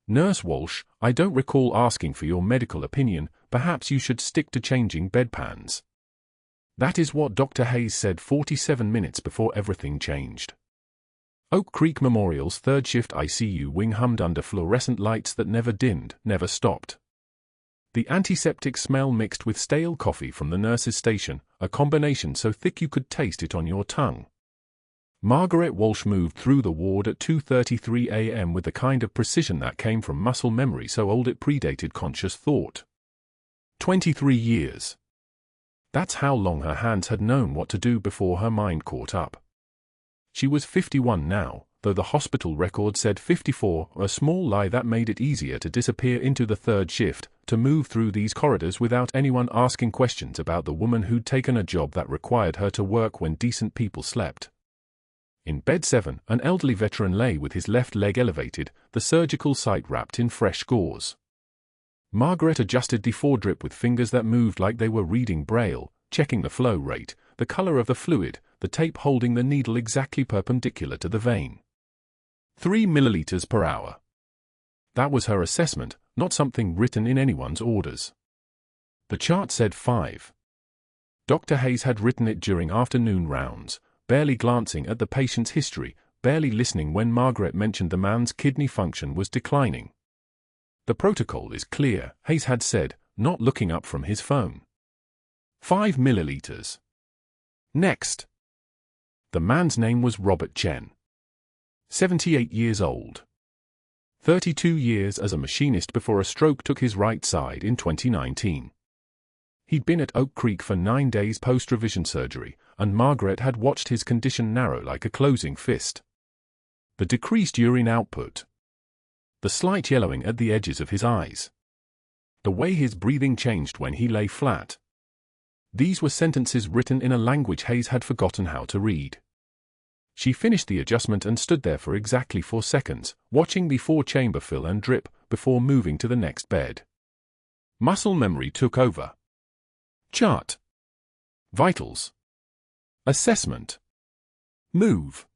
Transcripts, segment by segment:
Nurse Walsh, I don't recall asking for your medical opinion. Perhaps you should stick to changing bedpans. That is what Dr. Hayes said 47 minutes before everything changed. Oak Creek Memorial's third shift ICU wing hummed under fluorescent lights that never dimmed, never stopped. The antiseptic smell mixed with stale coffee from the nurse's station, a combination so thick you could taste it on your tongue. Margaret Walsh moved through the ward at 2:33 a.m. with the kind of precision that came from muscle memory so old it predated conscious thought. 23 years. That's how long her hands had known what to do before her mind caught up. She was 51 now, though the hospital record said 54, a small lie that made it easier to disappear into the third shift, to move through these corridors without anyone asking questions about the woman who'd taken a job that required her to work when decent people slept. In bed 7, an elderly veteran lay with his left leg elevated, the surgical site wrapped in fresh gauze. Margaret adjusted the foredrip with fingers that moved like they were reading Braille, checking the flow rate, the color of the fluid, the tape holding the needle exactly perpendicular to the vein. 3 milliliters per hour. That was her assessment, not something written in anyone's orders. The chart said 5. Dr. Hayes had written it during afternoon rounds, barely glancing at the patient's history, barely listening when Margaret mentioned the man's kidney function was declining. The protocol is clear, Hayes had said, not looking up from his phone. 5 milliliters. Next. The man's name was Robert Chen. 78 years old. 32 years as a machinist before a stroke took his right side in 2019. He'd been at Oak Creek for 9 days post-revision surgery, and Margaret had watched his condition narrow like a closing fist. The decreased urine output. The slight yellowing at the edges of his eyes. The way his breathing changed when he lay flat. These were sentences written in a language Hayes had forgotten how to read. She finished the adjustment and stood there for exactly 4 seconds, watching the 4-chamber fill and drip, before moving to the next bed. Muscle memory took over. Chart. Vitals. Assessment. Move.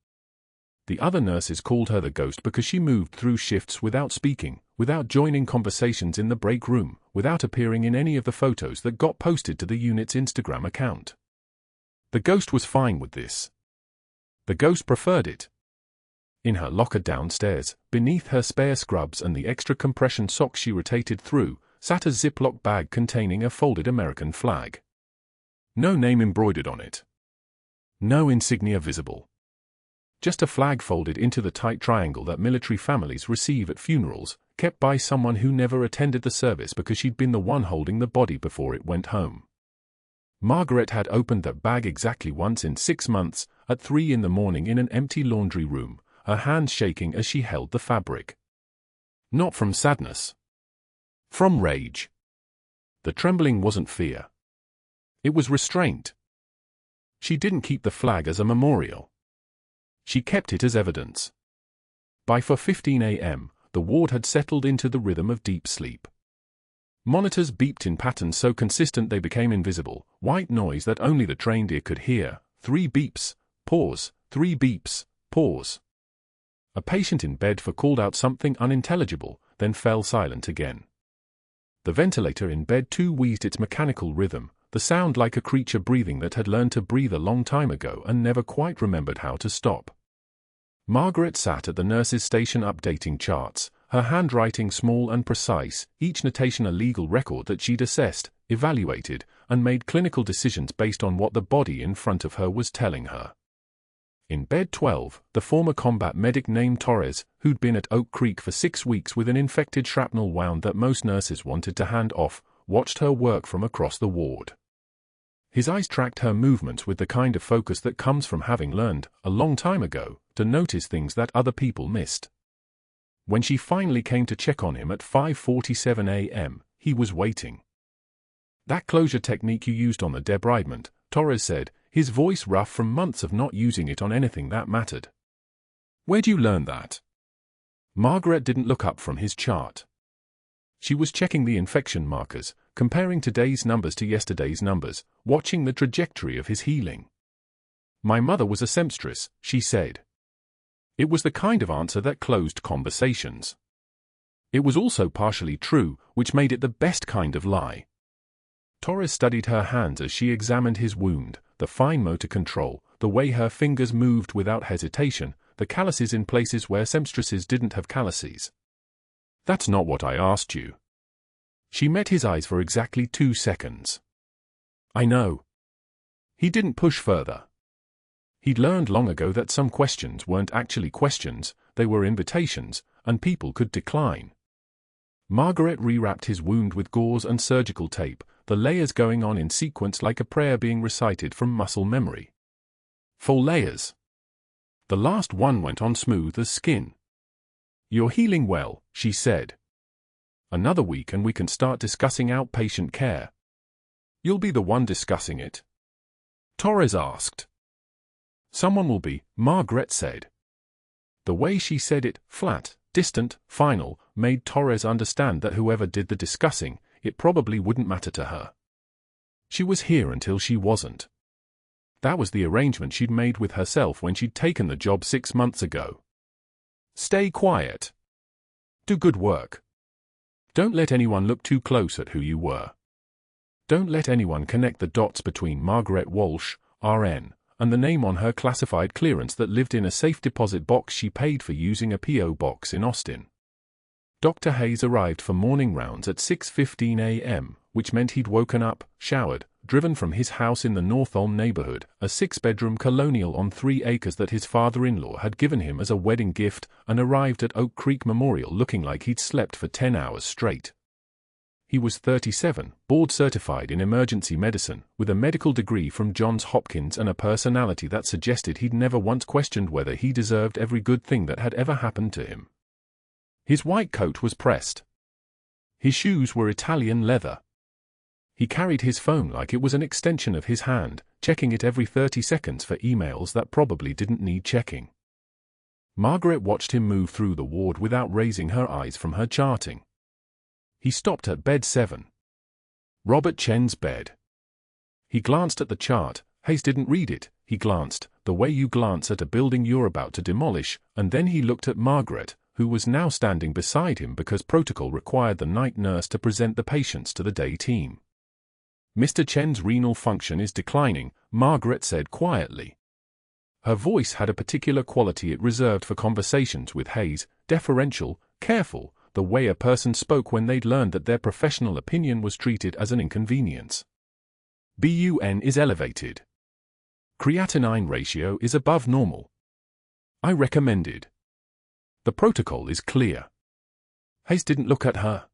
The other nurses called her the ghost because she moved through shifts without speaking, without joining conversations in the break room, without appearing in any of the photos that got posted to the unit's Instagram account. The ghost was fine with this. The ghost preferred it. In her locker downstairs, beneath her spare scrubs and the extra compression socks she rotated through, sat a Ziploc bag containing a folded American flag. No name embroidered on it. No insignia visible. Just a flag folded into the tight triangle that military families receive at funerals, kept by someone who never attended the service because she'd been the one holding the body before it went home. Margaret had opened that bag exactly once in 6 months, at 3 in the morning in an empty laundry room, her hands shaking as she held the fabric. Not from sadness. From rage. The trembling wasn't fear. It was restraint. She didn't keep the flag as a memorial. She kept it as evidence. By 4:15 a.m., the ward had settled into the rhythm of deep sleep. Monitors beeped in patterns so consistent they became invisible, white noise that only the trained ear could hear, 3 beeps, pause, 3 beeps, pause. A patient in bed called out something unintelligible, then fell silent again. The ventilator in bed 2 wheezed its mechanical rhythm, the sound like a creature breathing that had learned to breathe a long time ago and never quite remembered how to stop. Margaret sat at the nurse's station updating charts, her handwriting small and precise, each notation a legal record that she'd assessed, evaluated, and made clinical decisions based on what the body in front of her was telling her. In bed 12, the former combat medic named Torres, who'd been at Oak Creek for 6 weeks with an infected shrapnel wound that most nurses wanted to hand off, watched her work from across the ward. His eyes tracked her movements with the kind of focus that comes from having learned, a long time ago, to notice things that other people missed. When she finally came to check on him at 5:47 a.m., he was waiting. "That closure technique you used on the debridement," Torres said, his voice rough from months of not using it on anything that mattered. "Where'd you learn that?" Margaret didn't look up from his chart. She was checking the infection markers, comparing today's numbers to yesterday's numbers, watching the trajectory of his healing. "My mother was a seamstress," she said. It was the kind of answer that closed conversations. It was also partially true, which made it the best kind of lie. Torres studied her hands as she examined his wound, the fine motor control, the way her fingers moved without hesitation, the calluses in places where seamstresses didn't have calluses. "That's not what I asked you." She met his eyes for exactly 2 seconds. "I know." He didn't push further. He'd learned long ago that some questions weren't actually questions, they were invitations, and people could decline. Margaret rewrapped his wound with gauze and surgical tape, the layers going on in sequence like a prayer being recited from muscle memory. 4 layers. The last one went on smooth as skin. "You're healing well," she said. "Another week and we can start discussing outpatient care." "You'll be the one discussing it?" Torres asked. "Someone will be," Margaret said. The way she said it, flat, distant, final, made Torres understand that whoever did the discussing, it probably wouldn't matter to her. She was here until she wasn't. That was the arrangement she'd made with herself when she'd taken the job 6 months ago. Stay quiet. Do good work. Don't let anyone look too close at who you were. Don't let anyone connect the dots between Margaret Walsh, RN, and the name on her classified clearance that lived in a safe deposit box she paid for using a P.O. box in Austin. Dr. Hayes arrived for morning rounds at 6:15 a.m., which meant he'd woken up, showered, driven from his house in the North Ulm neighborhood, a 6-bedroom colonial on 3 acres that his father-in-law had given him as a wedding gift, and arrived at Oak Creek Memorial looking like he'd slept for 10 hours straight. He was 37, board-certified in emergency medicine, with a medical degree from Johns Hopkins and a personality that suggested he'd never once questioned whether he deserved every good thing that had ever happened to him. His white coat was pressed. His shoes were Italian leather. He carried his phone like it was an extension of his hand, checking it every 30 seconds for emails that probably didn't need checking. Margaret watched him move through the ward without raising her eyes from her charting. He stopped at bed 7. Robert Chen's bed. He glanced at the chart. Hayes didn't read it. He glanced, the way you glance at a building you're about to demolish, and then he looked at Margaret, who was now standing beside him because protocol required the night nurse to present the patients to the day team. "Mr. Chen's renal function is declining," Margaret said quietly. Her voice had a particular quality it reserved for conversations with Hayes, deferential, careful, the way a person spoke when they'd learned that their professional opinion was treated as an inconvenience. BUN is elevated. Creatinine ratio is above normal. I recommended. The protocol is clear. Hayes didn't look at her.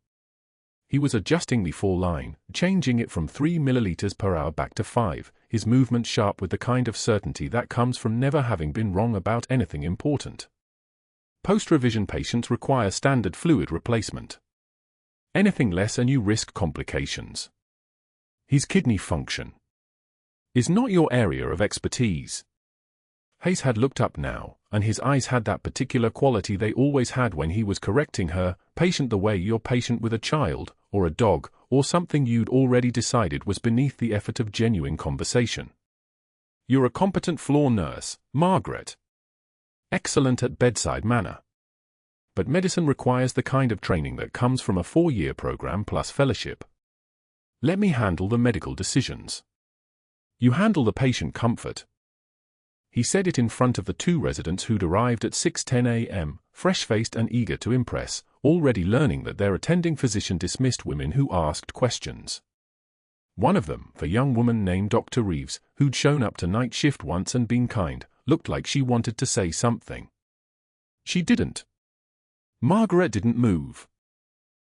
He was adjusting the fall line, changing it from 3 milliliters per hour back to 5, his movement sharp with the kind of certainty that comes from never having been wrong about anything important. Post-revision patients require standard fluid replacement. Anything less and you risk complications. His kidney function is not your area of expertise. Hayes had looked up now, and his eyes had that particular quality they always had when he was correcting her, patient the way you're patient with a child, or a dog, or something you'd already decided was beneath the effort of genuine conversation. You're a competent floor nurse, Margaret. Excellent at bedside manner. But medicine requires the kind of training that comes from a 4-year program plus fellowship. Let me handle the medical decisions. You handle the patient comfort. He said it in front of the 2 residents who'd arrived at 6:10 a.m., fresh-faced and eager to impress, already learning that their attending physician dismissed women who asked questions. One of them, a young woman named Dr. Reeves, who'd shown up to night shift once and been kind, looked like she wanted to say something. She didn't. Margaret didn't move.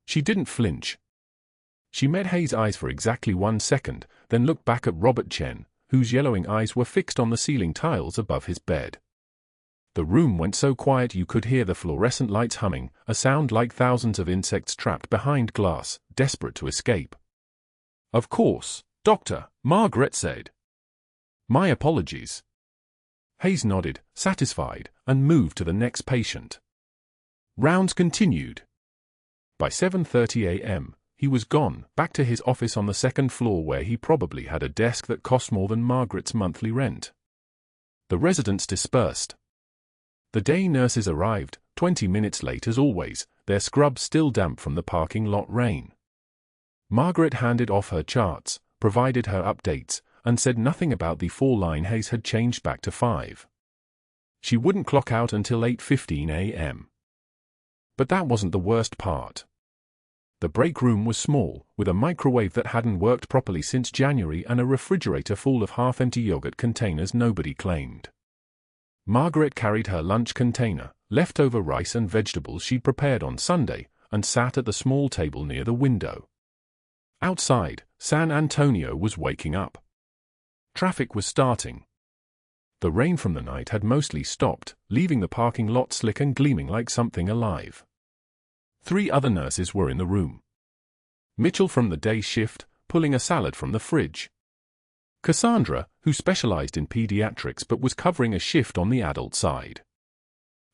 She didn't flinch. She met Hayes' eyes for exactly 1 second, then looked back at Robert Chen, whose yellowing eyes were fixed on the ceiling tiles above his bed. The room went so quiet you could hear the fluorescent lights humming, a sound like thousands of insects trapped behind glass, desperate to escape. "Of course, Doctor," Margaret said. "My apologies." Hayes nodded, satisfied, and moved to the next patient. Rounds continued. By 7:30 a.m., he was gone, back to his office on the 2nd floor where he probably had a desk that cost more than Margaret's monthly rent. The residents dispersed. The day nurses arrived, 20 minutes late as always, their scrubs still damp from the parking lot rain. Margaret handed off her charts, provided her updates, and said nothing about the 4-line Hayes had changed back to 5. She wouldn't clock out until 8:15 a.m. But that wasn't the worst part. The break room was small, with a microwave that hadn't worked properly since January and a refrigerator full of half-empty yogurt containers nobody claimed. Margaret carried her lunch container, leftover rice and vegetables she'd prepared on Sunday, and sat at the small table near the window. Outside, San Antonio was waking up. Traffic was starting. The rain from the night had mostly stopped, leaving the parking lot slick and gleaming like something alive. 3 other nurses were in the room. Mitchell from the day shift, pulling a salad from the fridge. Cassandra, who specialized in pediatrics but was covering a shift on the adult side.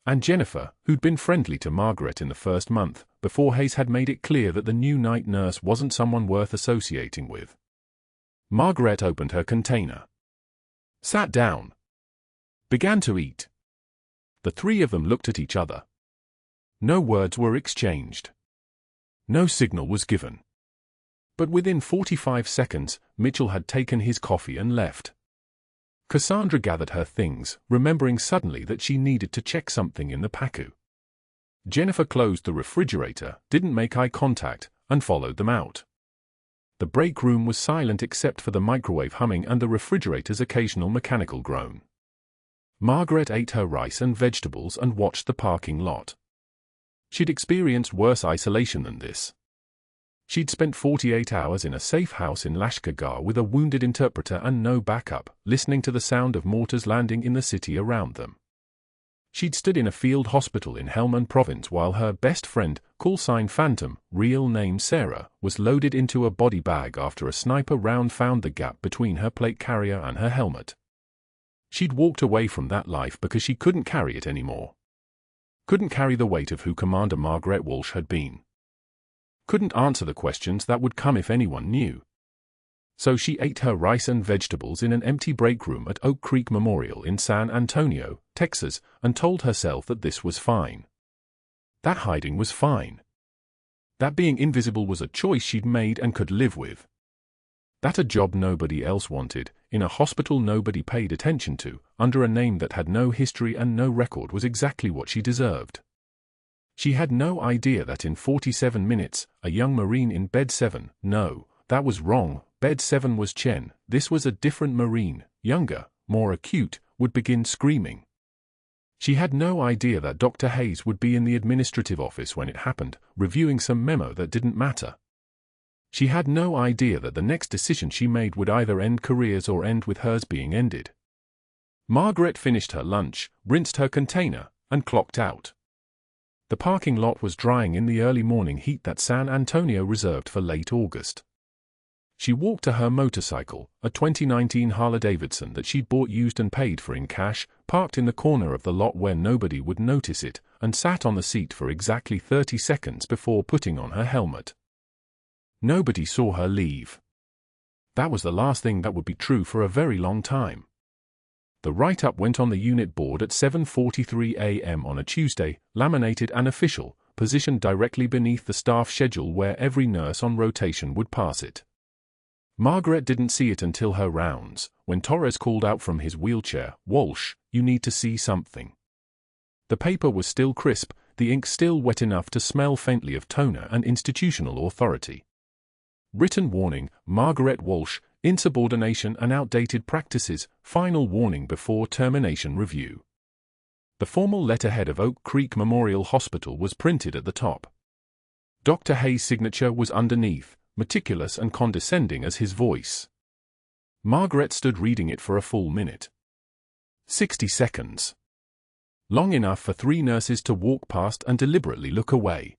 And Jennifer, who'd been friendly to Margaret in the first month, before Hayes had made it clear that the new night nurse wasn't someone worth associating with. Margaret opened her container. Sat down. Began to eat. The 3 of them looked at each other. No words were exchanged. No signal was given. But within 45 seconds, Mitchell had taken his coffee and left. Cassandra gathered her things, remembering suddenly that she needed to check something in the PACU. Jennifer closed the refrigerator, didn't make eye contact, and followed them out. The break room was silent except for the microwave humming and the refrigerator's occasional mechanical groan. Margaret ate her rice and vegetables and watched the parking lot. She'd experienced worse isolation than this. She'd spent 48 hours in a safe house in Lashkargah with a wounded interpreter and no backup, listening to the sound of mortars landing in the city around them. She'd stood in a field hospital in Helmand Province while her best friend, call sign Phantom, real name Sarah, was loaded into a body bag after a sniper round found the gap between her plate carrier and her helmet. She'd walked away from that life because she couldn't carry it anymore. Couldn't carry the weight of who Commander Margaret Walsh had been. Couldn't answer the questions that would come if anyone knew. So she ate her rice and vegetables in an empty break room at Oak Creek Memorial in San Antonio, Texas, and told herself that this was fine. That hiding was fine. That being invisible was a choice she'd made and could live with. That a job nobody else wanted, in a hospital nobody paid attention to, under a name that had no history and no record was exactly what she deserved. She had no idea that in 47 minutes, a young Marine in Bed 7, no, that was wrong, Bed 7 was Chen, this was a different Marine, younger, more acute, would begin screaming. She had no idea that Dr. Hayes would be in the administrative office when it happened, reviewing some memo that didn't matter. She had no idea that the next decision she made would either end careers or end with hers being ended. Margaret finished her lunch, rinsed her container, and clocked out. The parking lot was drying in the early morning heat that San Antonio reserved for late August. She walked to her motorcycle, a 2019 Harley-Davidson that she'd bought used and paid for in cash, parked in the corner of the lot where nobody would notice it, and sat on the seat for exactly 30 seconds before putting on her helmet. Nobody saw her leave. That was the last thing that would be true for a very long time. The write-up went on the unit board at 7:43 a.m. on a Tuesday, laminated and official, positioned directly beneath the staff schedule where every nurse on rotation would pass it. Margaret didn't see it until her rounds, when Torres called out from his wheelchair, "Walsh, you need to see something." The paper was still crisp, the ink still wet enough to smell faintly of toner and institutional authority. Written warning, Margaret Walsh, insubordination and outdated practices, final warning before termination review. The formal letterhead of Oak Creek Memorial Hospital was printed at the top. Dr. Hayes' signature was underneath, meticulous and condescending as his voice. Margaret stood reading it for a full minute. 60 seconds. Long enough for 3 nurses to walk past and deliberately look away.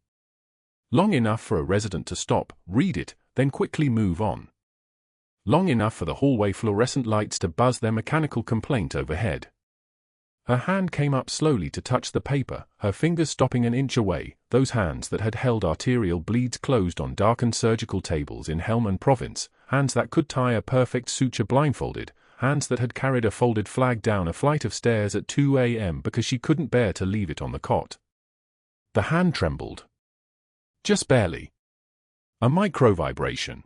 Long enough for a resident to stop, read it, then quickly move on. Long enough for the hallway fluorescent lights to buzz their mechanical complaint overhead. Her hand came up slowly to touch the paper, her fingers stopping an inch away, those hands that had held arterial bleeds closed on darkened surgical tables in Helmand Province, hands that could tie a perfect suture blindfolded, hands that had carried a folded flag down a flight of stairs at 2 a.m. because she couldn't bear to leave it on the cot. The hand trembled. Just barely. A micro-vibration.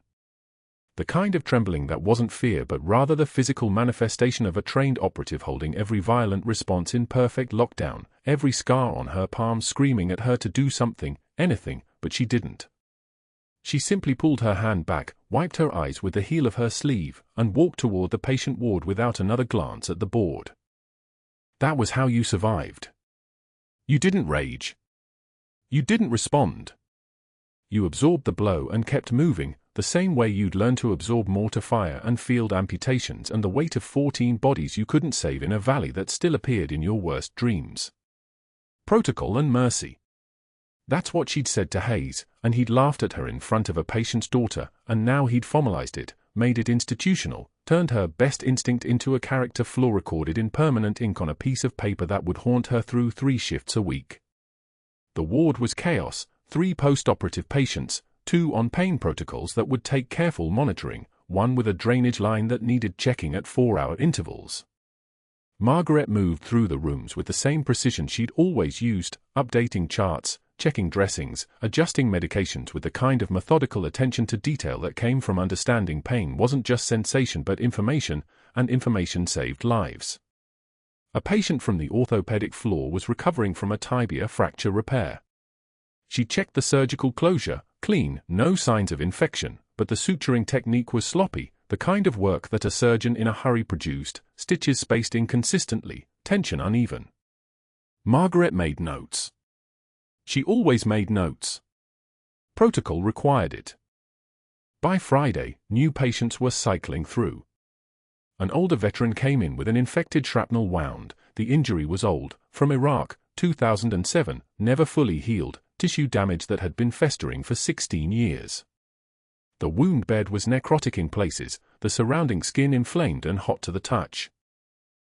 The kind of trembling that wasn't fear but rather the physical manifestation of a trained operative holding every violent response in perfect lockdown, every scar on her palm screaming at her to do something, anything, but she didn't. She simply pulled her hand back, wiped her eyes with the heel of her sleeve, and walked toward the patient ward without another glance at the board. That was how you survived. You didn't rage. You didn't respond. You absorbed the blow and kept moving, the same way you'd learn to absorb mortar fire and field amputations and the weight of 14 bodies you couldn't save in a valley that still appeared in your worst dreams. Protocol and mercy. That's what she'd said to Hayes, and he'd laughed at her in front of a patient's daughter, and now he'd formalized it, made it institutional, turned her best instinct into a character flaw recorded in permanent ink on a piece of paper that would haunt her through 3 shifts a week. The ward was chaos, 3 post-operative patients, 2 on pain protocols that would take careful monitoring, 1 with a drainage line that needed checking at 4-hour intervals. Margaret moved through the rooms with the same precision she'd always used, updating charts, checking dressings, adjusting medications with the kind of methodical attention to detail that came from understanding pain wasn't just sensation but information, and information saved lives. A patient from the orthopedic floor was recovering from a tibia fracture repair. She checked the surgical closure, clean, no signs of infection, but the suturing technique was sloppy, the kind of work that a surgeon in a hurry produced, stitches spaced inconsistently, tension uneven. Margaret made notes. She always made notes. Protocol required it. By Friday, new patients were cycling through. An older veteran came in with an infected shrapnel wound. The injury was old, from Iraq, 2007, never fully healed, tissue damage that had been festering for 16 years. The wound bed was necrotic in places, the surrounding skin inflamed and hot to the touch.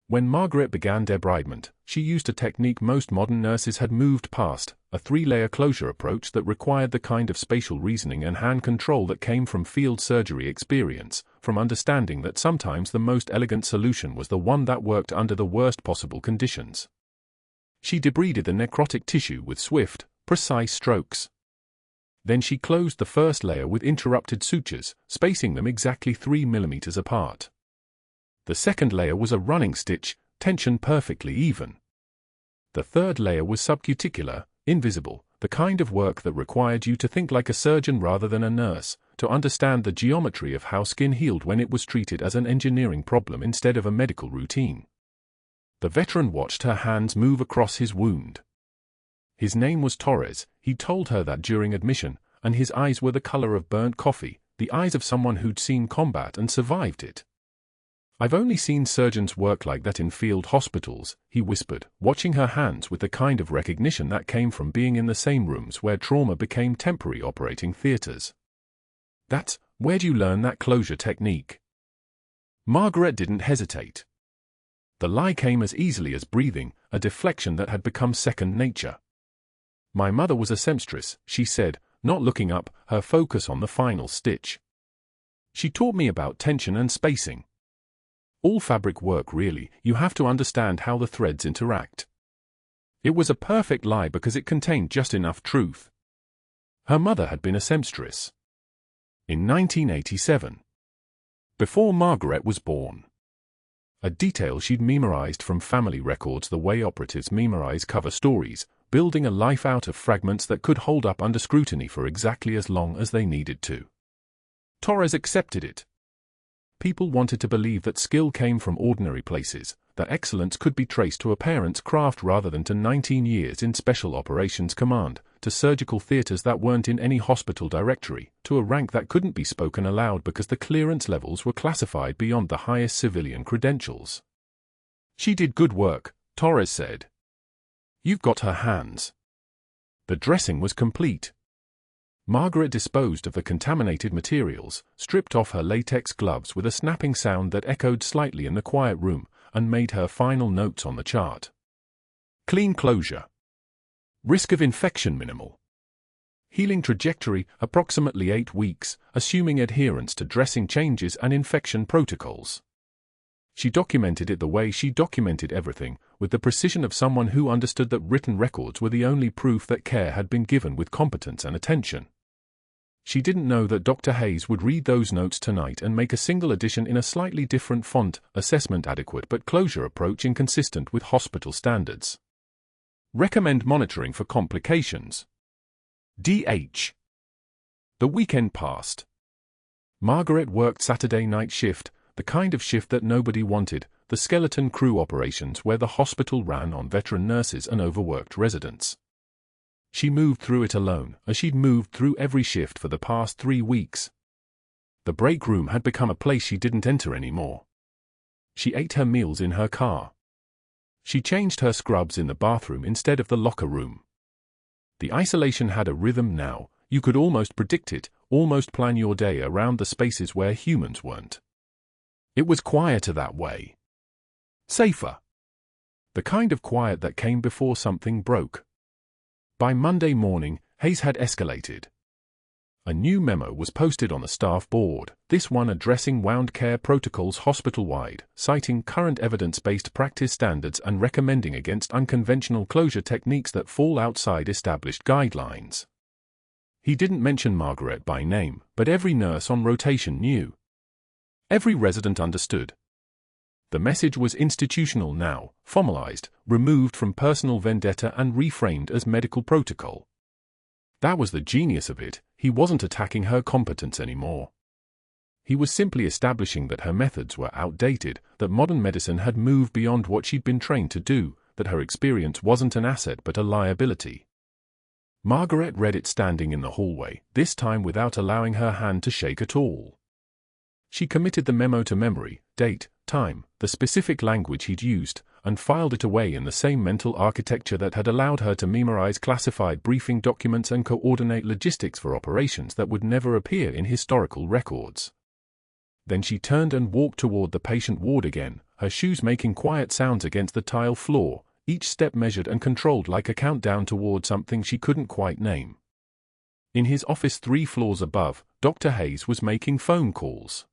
When Margaret began debridement, she used a technique most modern nurses had moved past, a 3-layer closure approach that required the kind of spatial reasoning and hand control that came from field surgery experience, from understanding that sometimes the most elegant solution was the one that worked under the worst possible conditions. She debrided the necrotic tissue with swift, precise strokes. Then she closed the first layer with interrupted sutures, spacing them exactly 3 mm apart. The second layer was a running stitch, tension perfectly even. The third layer was subcuticular, invisible, the kind of work that required you to think like a surgeon rather than a nurse, to understand the geometry of how skin healed when it was treated as an engineering problem instead of a medical routine. The veteran watched her hands move across his wound. His name was Torres, he told her that during admission, and his eyes were the color of burnt coffee, the eyes of someone who'd seen combat and survived it. I've only seen surgeons work like that in field hospitals, he whispered, watching her hands with the kind of recognition that came from being in the same rooms where trauma became temporary operating theaters. Where'd you learn that closure technique? Margaret didn't hesitate. The lie came as easily as breathing, a deflection that had become second nature. My mother was a seamstress, she said, not looking up, her focus on the final stitch. She taught me about tension and spacing. All fabric work really, you have to understand how the threads interact. It was a perfect lie because it contained just enough truth. Her mother had been a seamstress. In 1987. Before Margaret was born. A detail she'd memorized from family records the way operatives memorize cover stories, building a life out of fragments that could hold up under scrutiny for exactly as long as they needed to. Torres accepted it. People wanted to believe that skill came from ordinary places, that excellence could be traced to a parent's craft rather than to 19 years in Special Operations Command, to surgical theaters that weren't in any hospital directory, to a rank that couldn't be spoken aloud because the clearance levels were classified beyond the highest civilian credentials. She did good work, Torres said. You've got her hands. The dressing was complete. Margaret disposed of the contaminated materials, stripped off her latex gloves with a snapping sound that echoed slightly in the quiet room, and made her final notes on the chart. Clean closure. Risk of infection minimal. Healing trajectory approximately 8 weeks, assuming adherence to dressing changes and infection protocols. She documented it the way she documented everything, with the precision of someone who understood that written records were the only proof that care had been given with competence and attention. She didn't know that Dr. Hayes would read those notes tonight and make a single addition in a slightly different font, assessment adequate but closure approach inconsistent with hospital standards. Recommend monitoring for complications. DH. The weekend passed. Margaret worked Saturday night shift, the kind of shift that nobody wanted, the skeleton crew operations where the hospital ran on veteran nurses and overworked residents. She moved through it alone, as she'd moved through every shift for the past 3 weeks. The break room had become a place she didn't enter anymore. She ate her meals in her car. She changed her scrubs in the bathroom instead of the locker room. The isolation had a rhythm now. You could almost predict it, almost plan your day around the spaces where humans weren't. It was quieter that way. Safer. The kind of quiet that came before something broke. By Monday morning, Hayes had escalated. A new memo was posted on the staff board, this one addressing wound care protocols hospital-wide, citing current evidence-based practice standards and recommending against unconventional closure techniques that fall outside established guidelines. He didn't mention Margaret by name, but every nurse on rotation knew. Every resident understood. The message was institutional now, formalized, removed from personal vendetta and reframed as medical protocol. That was the genius of it. He wasn't attacking her competence anymore. He was simply establishing that her methods were outdated, that modern medicine had moved beyond what she'd been trained to do, that her experience wasn't an asset but a liability. Margaret read it standing in the hallway, this time without allowing her hand to shake at all. She committed the memo to memory, date, time, the specific language he'd used, and filed it away in the same mental architecture that had allowed her to memorize classified briefing documents and coordinate logistics for operations that would never appear in historical records. Then she turned and walked toward the patient ward again, her shoes making quiet sounds against the tile floor, each step measured and controlled like a countdown toward something she couldn't quite name. In his office 3 floors above, Dr. Hayes was making phone calls.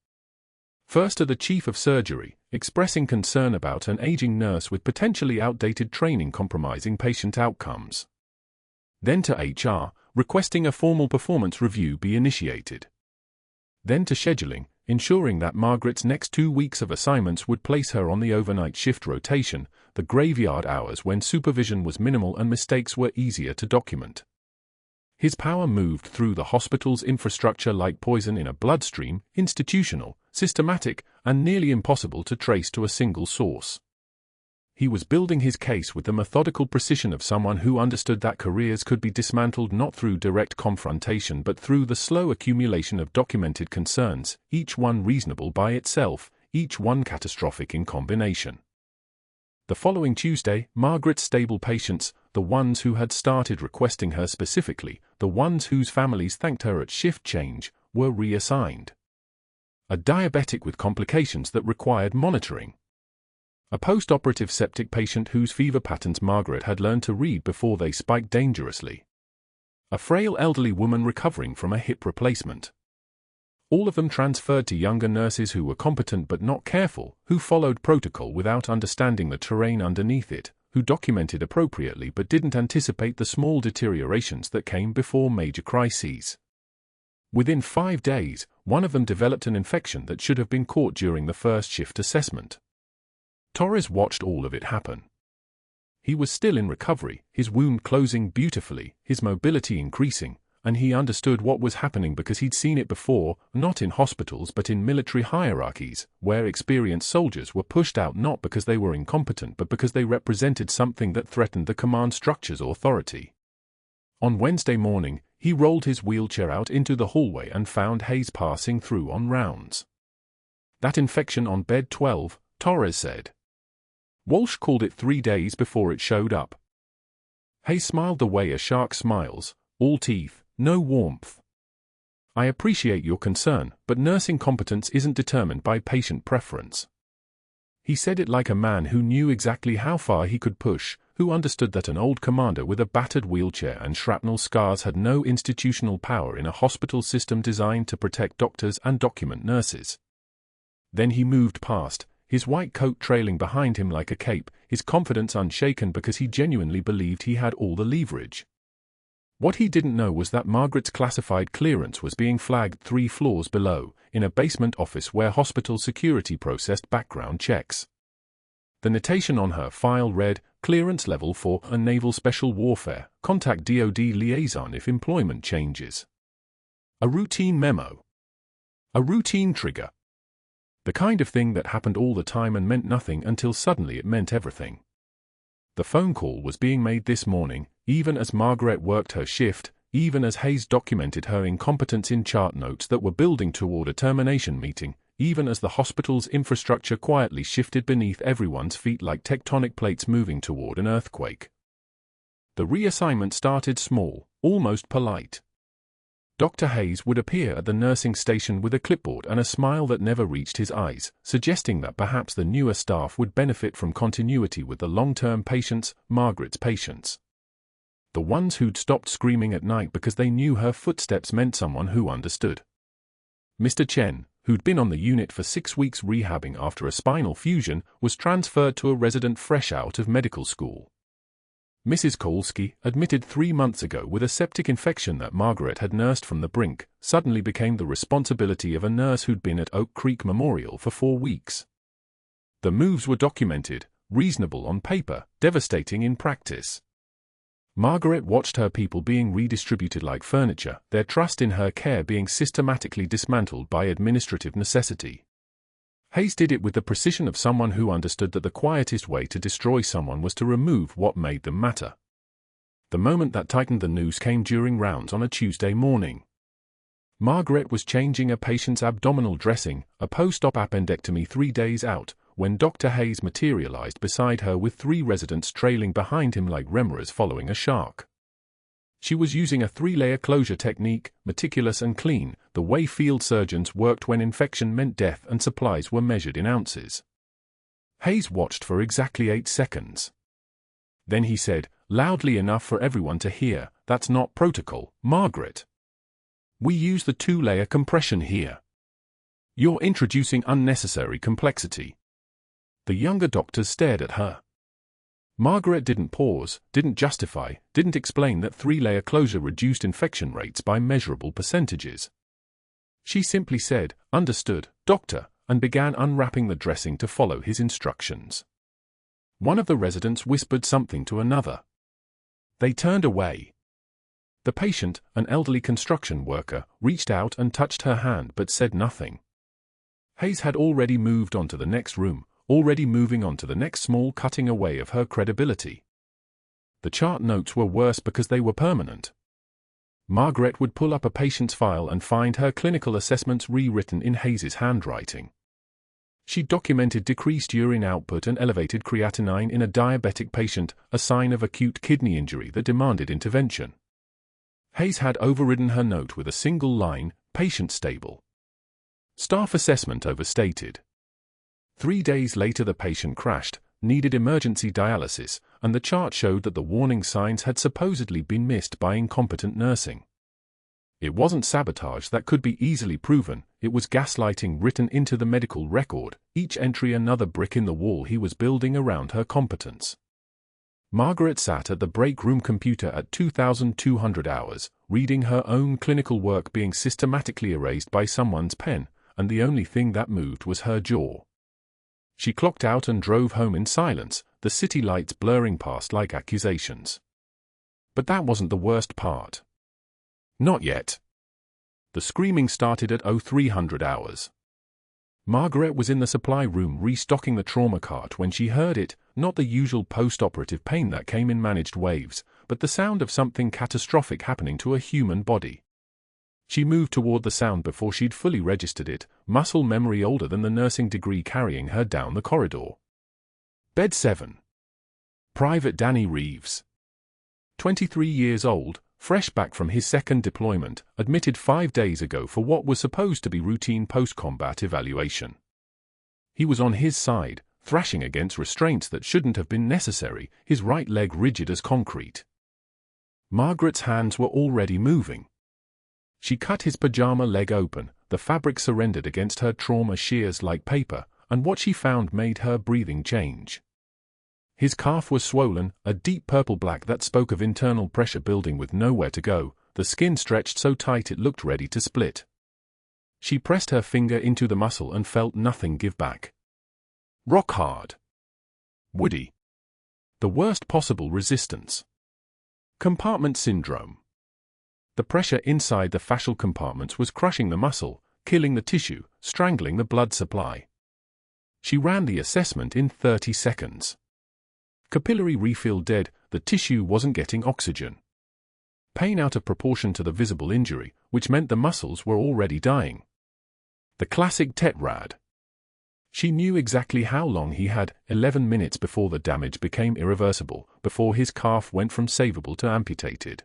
First to the chief of surgery, expressing concern about an aging nurse with potentially outdated training compromising patient outcomes. Then to HR, requesting a formal performance review be initiated. Then to scheduling, ensuring that Margaret's next 2 weeks of assignments would place her on the overnight shift rotation, the graveyard hours when supervision was minimal and mistakes were easier to document. His power moved through the hospital's infrastructure like poison in a bloodstream, institutional, systematic, and nearly impossible to trace to a single source. He was building his case with the methodical precision of someone who understood that careers could be dismantled not through direct confrontation but through the slow accumulation of documented concerns, each one reasonable by itself, each one catastrophic in combination. The following Tuesday, Margaret's stable patients, the ones who had started requesting her specifically, the ones whose families thanked her at shift change, were reassigned. A diabetic with complications that required monitoring. A post-operative septic patient whose fever patterns Margaret had learned to read before they spiked dangerously. A frail elderly woman recovering from a hip replacement. All of them transferred to younger nurses who were competent but not careful, who followed protocol without understanding the terrain underneath it, who documented appropriately but didn't anticipate the small deteriorations that came before major crises. Within 5 days, one of them developed an infection that should have been caught during the first shift assessment. Torres watched all of it happen. He was still in recovery, his wound closing beautifully, his mobility increasing, and he understood what was happening because he'd seen it before, not in hospitals but in military hierarchies, where experienced soldiers were pushed out not because they were incompetent but because they represented something that threatened the command structure's authority. On Wednesday morning, he rolled his wheelchair out into the hallway and found Hayes passing through on rounds. That infection on bed 12, Torres said. Walsh called it 3 days before it showed up. Hayes smiled the way a shark smiles, all teeth, no warmth. I appreciate your concern, but nursing competence isn't determined by patient preference. He said it like a man who knew exactly how far he could push, who understood that an old commander with a battered wheelchair and shrapnel scars had no institutional power in a hospital system designed to protect doctors and document nurses. Then he moved past, his white coat trailing behind him like a cape, his confidence unshaken because he genuinely believed he had all the leverage. What he didn't know was that Margaret's classified clearance was being flagged 3 floors below, in a basement office where hospital security processed background checks. The notation on her file read, "Clearance level for a naval special warfare, contact DoD liaison if employment changes." A routine memo. A routine trigger. The kind of thing that happened all the time and meant nothing until suddenly it meant everything. The phone call was being made this morning, even as Margaret worked her shift, even as Hayes documented her incompetence in chart notes that were building toward a termination meeting, even as the hospital's infrastructure quietly shifted beneath everyone's feet like tectonic plates moving toward an earthquake. The reassignment started small, almost polite. Dr. Hayes would appear at the nursing station with a clipboard and a smile that never reached his eyes, suggesting that perhaps the newer staff would benefit from continuity with the long-term patients, Margaret's patients. The ones who'd stopped screaming at night because they knew her footsteps meant someone who understood. Mr. Chen, who'd been on the unit for 6 weeks rehabbing after a spinal fusion, was transferred to a resident fresh out of medical school. Mrs. Kolsky, admitted 3 months ago with a septic infection that Margaret had nursed from the brink, suddenly became the responsibility of a nurse who'd been at Oak Creek Memorial for 4 weeks. The moves were documented, reasonable on paper, devastating in practice. Margaret watched her people being redistributed like furniture, their trust in her care being systematically dismantled by administrative necessity. Hayes did it with the precision of someone who understood that the quietest way to destroy someone was to remove what made them matter. The moment that tightened the noose came during rounds on a Tuesday morning. Margaret was changing a patient's abdominal dressing, a post-op appendectomy 3 days out, when Dr. Hayes materialized beside her with 3 residents trailing behind him like remoras following a shark. She was using a 3-layer closure technique, meticulous and clean, the way field surgeons worked when infection meant death and supplies were measured in ounces. Hayes watched for exactly 8 seconds. Then he said, loudly enough for everyone to hear, "That's not protocol, Margaret. We use the 2-layer compression here. You're introducing unnecessary complexity." The younger doctors stared at her. Margaret didn't pause, didn't justify, didn't explain that 3-layer closure reduced infection rates by measurable percentages. She simply said, "Understood, doctor," and began unwrapping the dressing to follow his instructions. One of the residents whispered something to another. They turned away. The patient, an elderly construction worker, reached out and touched her hand but said nothing. Hayes had already moved on to the next room, already moving on to the next small cutting away of her credibility. The chart notes were worse because they were permanent. Margaret would pull up a patient's file and find her clinical assessments rewritten in Hayes's handwriting. She documented decreased urine output and elevated creatinine in a diabetic patient, a sign of acute kidney injury that demanded intervention. Hayes had overridden her note with a single line, "Patient stable." Staff assessment overstated. 3 days later the patient crashed, needed emergency dialysis, and the chart showed that the warning signs had supposedly been missed by incompetent nursing. It wasn't sabotage that could be easily proven, it was gaslighting written into the medical record, each entry another brick in the wall he was building around her competence. Margaret sat at the break room computer at 2,200 hours, reading her own clinical work being systematically erased by someone's pen, and the only thing that moved was her jaw. She clocked out and drove home in silence, the city lights blurring past like accusations. But that wasn't the worst part. Not yet. The screaming started at 0300 hours. Margaret was in the supply room restocking the trauma cart when she heard it, not the usual post-operative pain that came in managed waves, but the sound of something catastrophic happening to a human body. She moved toward the sound before she'd fully registered it, muscle memory older than the nursing degree carrying her down the corridor. Bed 7. Private Danny Reeves. 23 years old, fresh back from his second deployment, admitted 5 days ago for what was supposed to be routine post-combat evaluation. He was on his side, thrashing against restraints that shouldn't have been necessary, his right leg rigid as concrete. Margaret's hands were already moving. She cut his pajama leg open, the fabric surrendered against her trauma shears like paper, and what she found made her breathing change. His calf was swollen, a deep purple-black that spoke of internal pressure building with nowhere to go, the skin stretched so tight it looked ready to split. She pressed her finger into the muscle and felt nothing give back. Rock hard. Woody. The worst possible resistance. Compartment syndrome. The pressure inside the fascial compartments was crushing the muscle, killing the tissue, strangling the blood supply. She ran the assessment in 30 seconds. Capillary refill dead, the tissue wasn't getting oxygen. Pain out of proportion to the visible injury, which meant the muscles were already dying. The classic tetrad. She knew exactly how long he had, 11 minutes before the damage became irreversible, before his calf went from savable to amputated.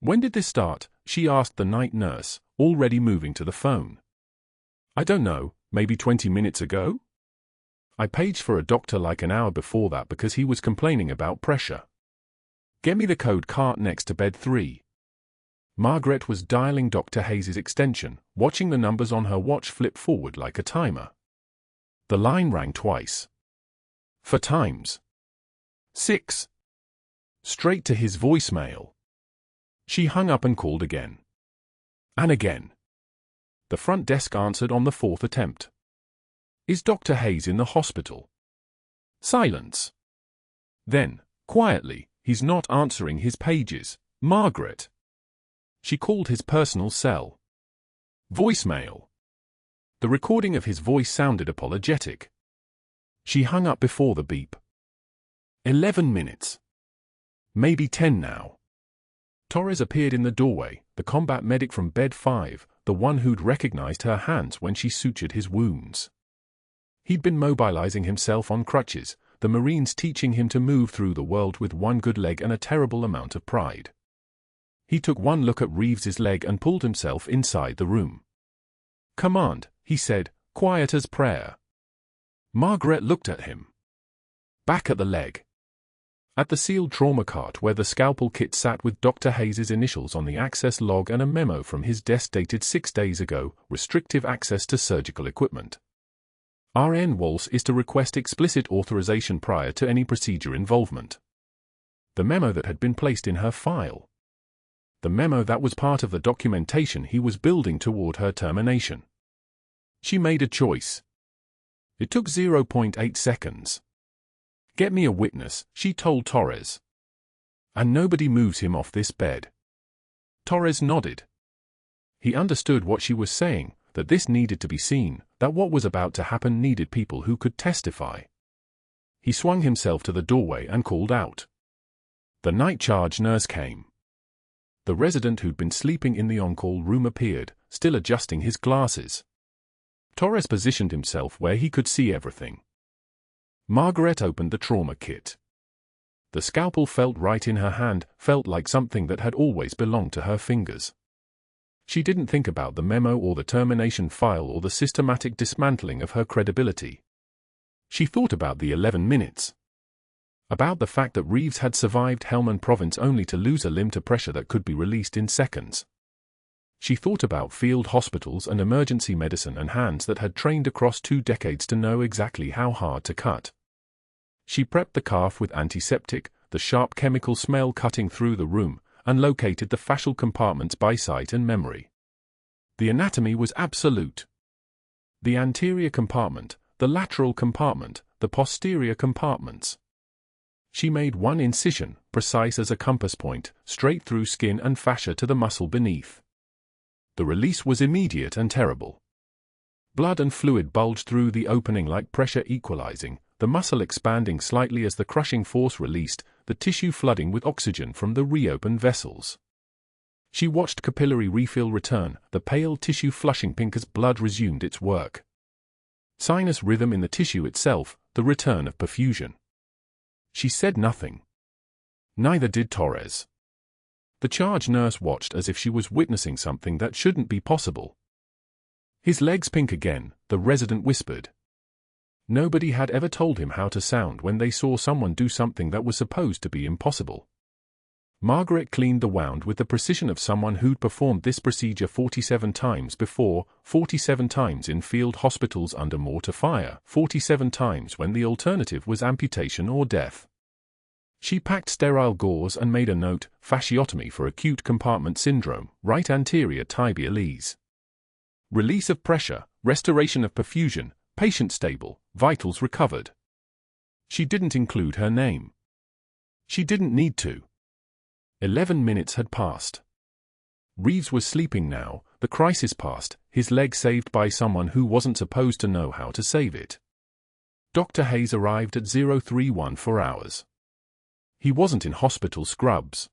When did this start? She asked the night nurse, already moving to the phone. I don't know, maybe 20 minutes ago? I paged for a doctor like an hour before that because he was complaining about pressure. Get me the code cart next to bed 3. Margaret was dialing Dr. Hayes' extension, watching the numbers on her watch flip forward like a timer. The line rang twice. 4 times. 6. Straight to his voicemail. She hung up and called again. And again. The front desk answered on the 4th attempt. Is Dr. Hayes in the hospital? Silence. Then, quietly, he's not answering his pages. Margaret. She called his personal cell. Voicemail. The recording of his voice sounded apologetic. She hung up before the beep. 11 minutes. Maybe 10 now. Torres appeared in the doorway, the combat medic from bed 5, the one who'd recognized her hands when she sutured his wounds. He'd been mobilizing himself on crutches, the Marines teaching him to move through the world with one good leg and a terrible amount of pride. He took one look at Reeves's leg and pulled himself inside the room. Command, he said, quiet as prayer. Margaret looked at him. Back at the leg. At the sealed trauma cart where the scalpel kit sat with Dr. Hayes' initials on the access log and a memo from his desk dated 6 days ago, restrictive access to surgical equipment. RN Walsh is to request explicit authorization prior to any procedure involvement. The memo that had been placed in her file. The memo that was part of the documentation he was building toward her termination. She made a choice. It took 0.8 seconds. Get me a witness, she told Torres. And nobody moves him off this bed. Torres nodded. He understood what she was saying, that this needed to be seen, that what was about to happen needed people who could testify. He swung himself to the doorway and called out. The night charge nurse came. The resident who'd been sleeping in the on-call room appeared, still adjusting his glasses. Torres positioned himself where he could see everything. Margaret opened the trauma kit. The scalpel felt right in her hand, felt like something that had always belonged to her fingers. She didn't think about the memo or the termination file or the systematic dismantling of her credibility. She thought about the 11 minutes. About the fact that Reeves had survived Helmand Province only to lose a limb to pressure that could be released in seconds. She thought about field hospitals and emergency medicine and hands that had trained across 2 decades to know exactly how hard to cut. She prepped the calf with antiseptic, the sharp chemical smell cutting through the room, and located the fascial compartments by sight and memory. The anatomy was absolute. The anterior compartment, the lateral compartment, the posterior compartments. She made one incision, precise as a compass point, straight through skin and fascia to the muscle beneath. The release was immediate and terrible. Blood and fluid bulged through the opening like pressure equalizing, the muscle expanding slightly as the crushing force released, the tissue flooding with oxygen from the reopened vessels. She watched capillary refill return, the pale tissue flushing pink as blood resumed its work. Sinus rhythm in the tissue itself, the return of perfusion. She said nothing. Neither did Torres. The charge nurse watched as if she was witnessing something that shouldn't be possible. His legs pink again, the resident whispered. Nobody had ever told him how to sound when they saw someone do something that was supposed to be impossible. Margaret cleaned the wound with the precision of someone who'd performed this procedure 47 times before, 47 times in field hospitals under mortar fire, 47 times when the alternative was amputation or death. She packed sterile gauze and made a note, fasciotomy for acute compartment syndrome, right anterior tibialis. Release of pressure, restoration of perfusion, patient stable, vitals recovered. She didn't include her name. She didn't need to. 11 minutes had passed. Reeves was sleeping now, the crisis past, his leg saved by someone who wasn't supposed to know how to save it. Dr. Hayes arrived at 031 for hours. He wasn't in hospital scrubs.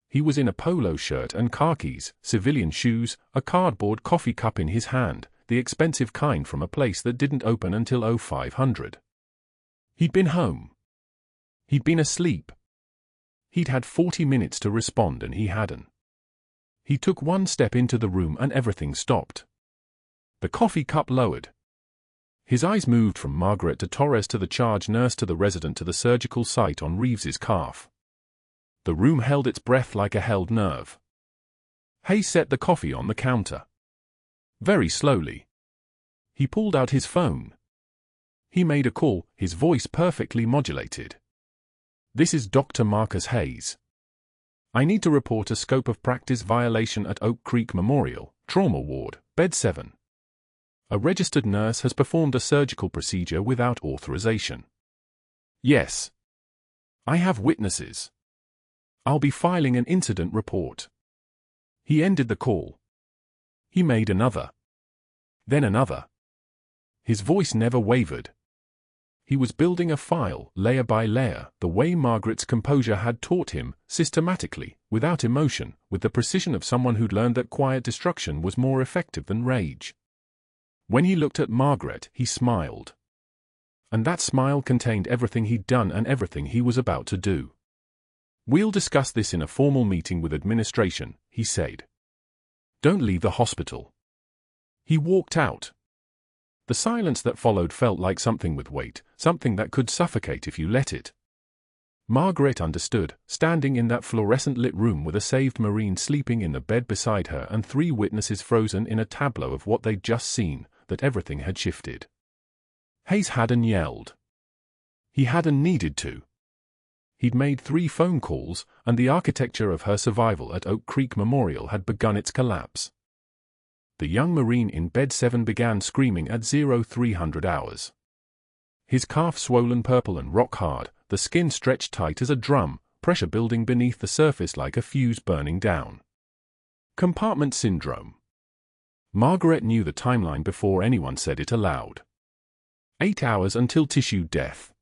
He was in a polo shirt and khakis, civilian shoes, a cardboard coffee cup in his hand, the expensive kind from a place that didn't open until 0500. He'd been home. He'd been asleep. He'd had 40 minutes to respond and he hadn't. He took one step into the room and everything stopped. The coffee cup lowered. His eyes moved from Margaret to Torres to the charge nurse to the resident to the surgical site on Reeves's calf. The room held its breath like a held nerve. Hayes set the coffee on the counter. Very slowly. He pulled out his phone. He made a call, his voice perfectly modulated. This is Dr. Marcus Hayes. I need to report a scope of practice violation at Oak Creek Memorial, Trauma Ward, Bed 7. A registered nurse has performed a surgical procedure without authorization. Yes. I have witnesses. I'll be filing an incident report. He ended the call. He made another. Then another. His voice never wavered. He was building a file, layer by layer, the way Margaret's composure had taught him, systematically, without emotion, with the precision of someone who'd learned that quiet destruction was more effective than rage. When he looked at Margaret, he smiled. And that smile contained everything he'd done and everything he was about to do. We'll discuss this in a formal meeting with administration, he said. Don't leave the hospital. He walked out. The silence that followed felt like something with weight, something that could suffocate if you let it. Margaret understood, standing in that fluorescent-lit room with a saved Marine sleeping in the bed beside her and 3 witnesses frozen in a tableau of what they'd just seen, that everything had shifted. Hayes hadn't yelled. He hadn't needed to. He'd made 3 phone calls, and the architecture of her survival at Oak Creek Memorial had begun its collapse. The young Marine in Bed 7 began screaming at 0300 hours. His calf swollen purple and rock hard, the skin stretched tight as a drum, pressure building beneath the surface like a fuse burning down. Compartment syndrome. Margaret knew the timeline before anyone said it aloud. 8 hours until tissue death.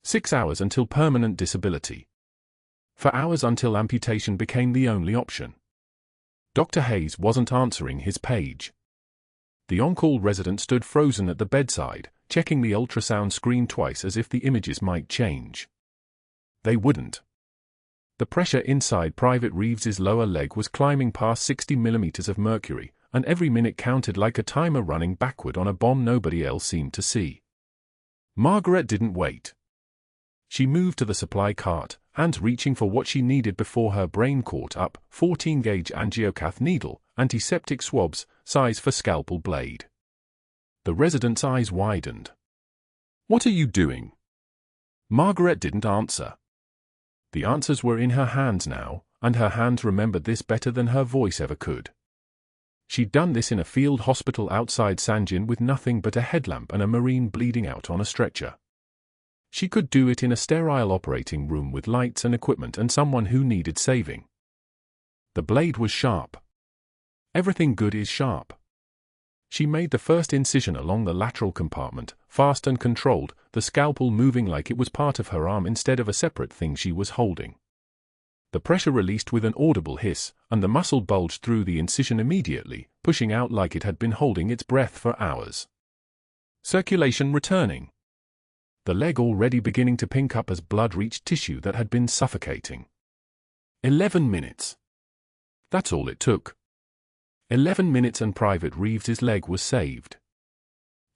6 hours until permanent disability. 4 hours until amputation became the only option. Dr. Hayes wasn't answering his page. The on-call resident stood frozen at the bedside, checking the ultrasound screen twice as if the images might change. They wouldn't. The pressure inside Private Reeves's lower leg was climbing past 60 millimeters of mercury, and every minute counted like a timer running backward on a bomb nobody else seemed to see. Margaret didn't wait. She moved to the supply cart, and reaching for what she needed before her brain caught up, 14-gauge angiocath needle, antiseptic swabs, size for scalpel blade. The resident's eyes widened. What are you doing? Margaret didn't answer. The answers were in her hands now, and her hands remembered this better than her voice ever could. She'd done this in a field hospital outside Sanjin with nothing but a headlamp and a Marine bleeding out on a stretcher. She could do it in a sterile operating room with lights and equipment and someone who needed saving. The blade was sharp. Everything good is sharp. She made the first incision along the lateral compartment, fast and controlled, the scalpel moving like it was part of her arm instead of a separate thing she was holding. The pressure released with an audible hiss, and the muscle bulged through the incision immediately, pushing out like it had been holding its breath for hours. Circulation returning. The leg already beginning to pink up as blood reached tissue that had been suffocating. 11 minutes. That's all it took. 11 minutes and Private Reeves's leg was saved.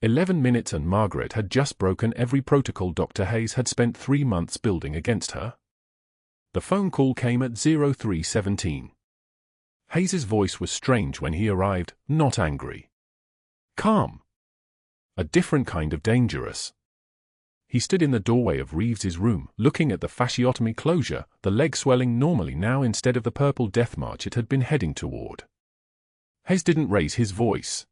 11 minutes and Margaret had just broken every protocol Dr. Hayes had spent 3 months building against her. The phone call came at 03:17. Hayes's voice was strange when he arrived, not angry. Calm. A different kind of dangerous. He stood in the doorway of Reeves's room, looking at the fasciotomy closure, the leg swelling normally now instead of the purple death march it had been heading toward. Hayes didn't raise his voice.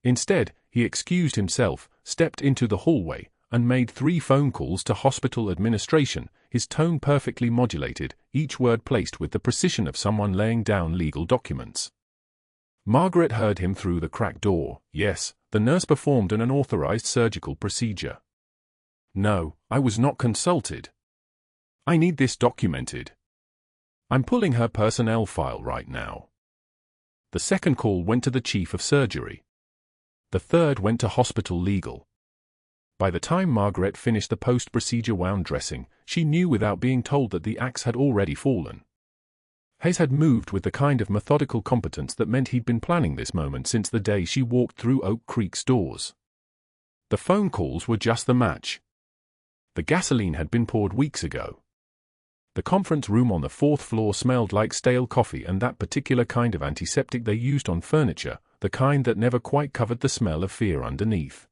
Instead, he excused himself, stepped into the hallway, and made 3 phone calls to hospital administration, his tone perfectly modulated, each word placed with the precision of someone laying down legal documents. Margaret heard him through the cracked door. Yes, the nurse performed an unauthorized surgical procedure. No, I was not consulted. I need this documented. I'm pulling her personnel file right now. The second call went to the chief of surgery. The third went to hospital legal. By the time Margaret finished the post-procedure wound dressing, she knew without being told that the axe had already fallen. Hayes had moved with the kind of methodical competence that meant he'd been planning this moment since the day she walked through Oak Creek's doors. The phone calls were just the match. The gasoline had been poured weeks ago. The conference room on the 4th floor smelled like stale coffee and that particular kind of antiseptic they used on furniture, the kind that never quite covered the smell of fear underneath.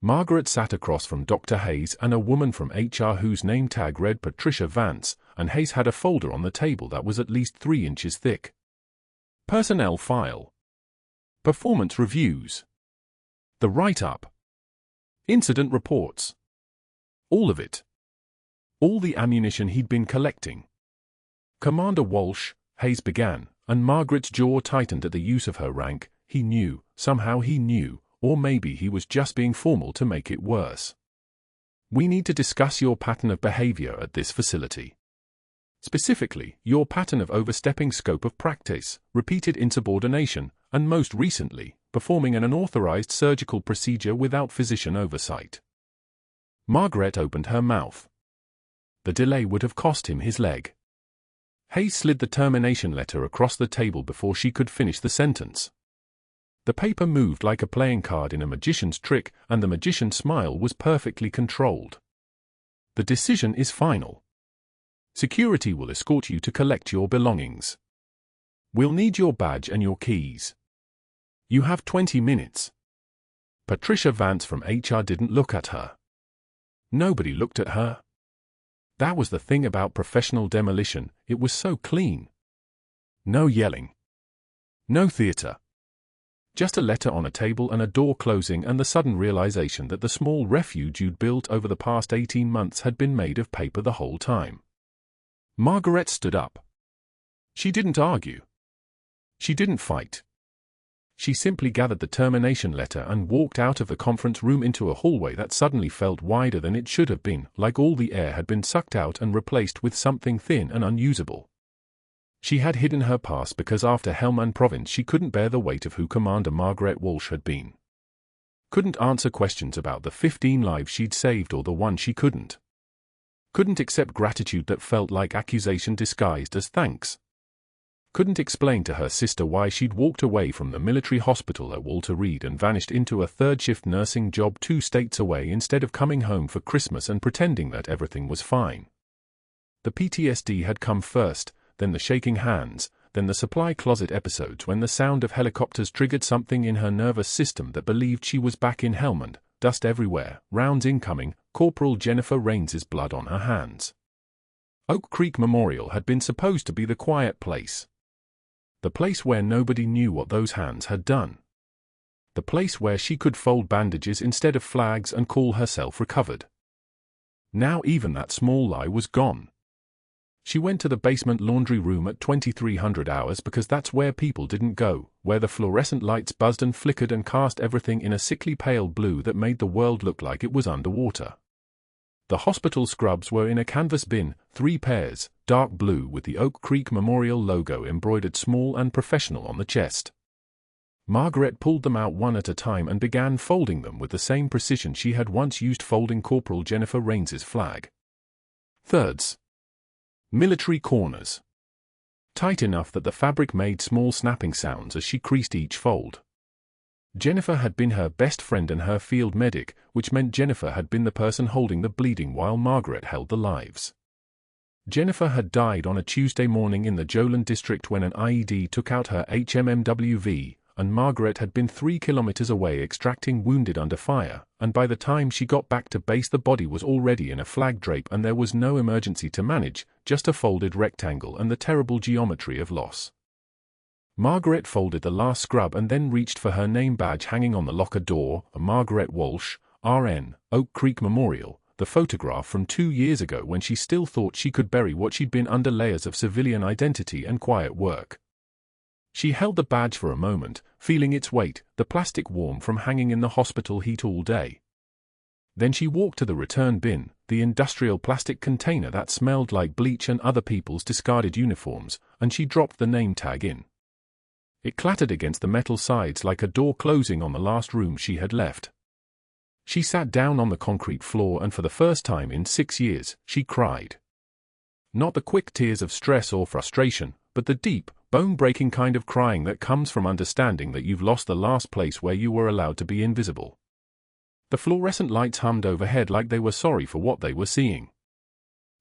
Margaret sat across from Dr. Hayes and a woman from HR whose name tag read Patricia Vance, and Hayes had a folder on the table that was at least 3 inches thick. Personnel file. Performance reviews. The write-up. Incident reports. All of it. All the ammunition he'd been collecting. Commander Walsh, Hayes began, and Margaret's jaw tightened at the use of her rank. He knew, somehow he knew, or maybe he was just being formal to make it worse. We need to discuss your pattern of behavior at this facility. Specifically, your pattern of overstepping scope of practice, repeated insubordination, and most recently, performing an unauthorized surgical procedure without physician oversight. Margaret opened her mouth. The delay would have cost him his leg. Hayes slid the termination letter across the table before she could finish the sentence. The paper moved like a playing card in a magician's trick, and the magician's smile was perfectly controlled. The decision is final. Security will escort you to collect your belongings. We'll need your badge and your keys. You have 20 minutes. Patricia Vance from HR didn't look at her. Nobody looked at her. That was the thing about professional demolition, it was so clean. No yelling. No theater. Just a letter on a table and a door closing and the sudden realization that the small refuge you'd built over the past 18 months had been made of paper the whole time. Margaret stood up. She didn't argue. She didn't fight. She simply gathered the termination letter and walked out of the conference room into a hallway that suddenly felt wider than it should have been, like all the air had been sucked out and replaced with something thin and unusable. She had hidden her past because after Helmand Province she couldn't bear the weight of who Commander Margaret Walsh had been. Couldn't answer questions about the 15 lives she'd saved or the one she couldn't. Couldn't accept gratitude that felt like accusation disguised as thanks. Couldn't explain to her sister why she'd walked away from the military hospital at Walter Reed and vanished into a third-shift nursing job 2 states away instead of coming home for Christmas and pretending that everything was fine. The PTSD had come first, then the shaking hands, then the supply closet episodes when the sound of helicopters triggered something in her nervous system that believed she was back in Helmand, dust everywhere, rounds incoming, Corporal Jennifer Raines's blood on her hands. Oak Creek Memorial had been supposed to be the quiet place. The place where nobody knew what those hands had done. The place where she could fold bandages instead of flags and call herself recovered. Now even that small lie was gone. She went to the basement laundry room at 2300 hours because that's where people didn't go, where the fluorescent lights buzzed and flickered and cast everything in a sickly pale blue that made the world look like it was underwater. The hospital scrubs were in a canvas bin, 3 pairs, dark blue with the Oak Creek Memorial logo embroidered small and professional on the chest. Margaret pulled them out one at a time and began folding them with the same precision she had once used folding Corporal Jennifer Raines's flag. Thirds. Military corners. Tight enough that the fabric made small snapping sounds as she creased each fold. Jennifer had been her best friend and her field medic, which meant Jennifer had been the person holding the bleeding while Margaret held the lives. Jennifer had died on a Tuesday morning in the Jolland district when an IED took out her HMMWV, and Margaret had been 3 kilometers away extracting wounded under fire, and by the time she got back to base the body was already in a flag drape and there was no emergency to manage, just a folded rectangle and the terrible geometry of loss. Margaret folded the last scrub and then reached for her name badge hanging on the locker door, Margaret Walsh, RN, Oak Creek Memorial, the photograph from 2 years ago when she still thought she could bury what she'd been under layers of civilian identity and quiet work. She held the badge for a moment, feeling its weight, the plastic warm from hanging in the hospital heat all day. Then she walked to the return bin, the industrial plastic container that smelled like bleach and other people's discarded uniforms, and she dropped the name tag in. It clattered against the metal sides like a door closing on the last room she had left. She sat down on the concrete floor and for the first time in 6 years, she cried. Not the quick tears of stress or frustration, but the deep, bone-breaking kind of crying that comes from understanding that you've lost the last place where you were allowed to be invisible. The fluorescent lights hummed overhead like they were sorry for what they were seeing.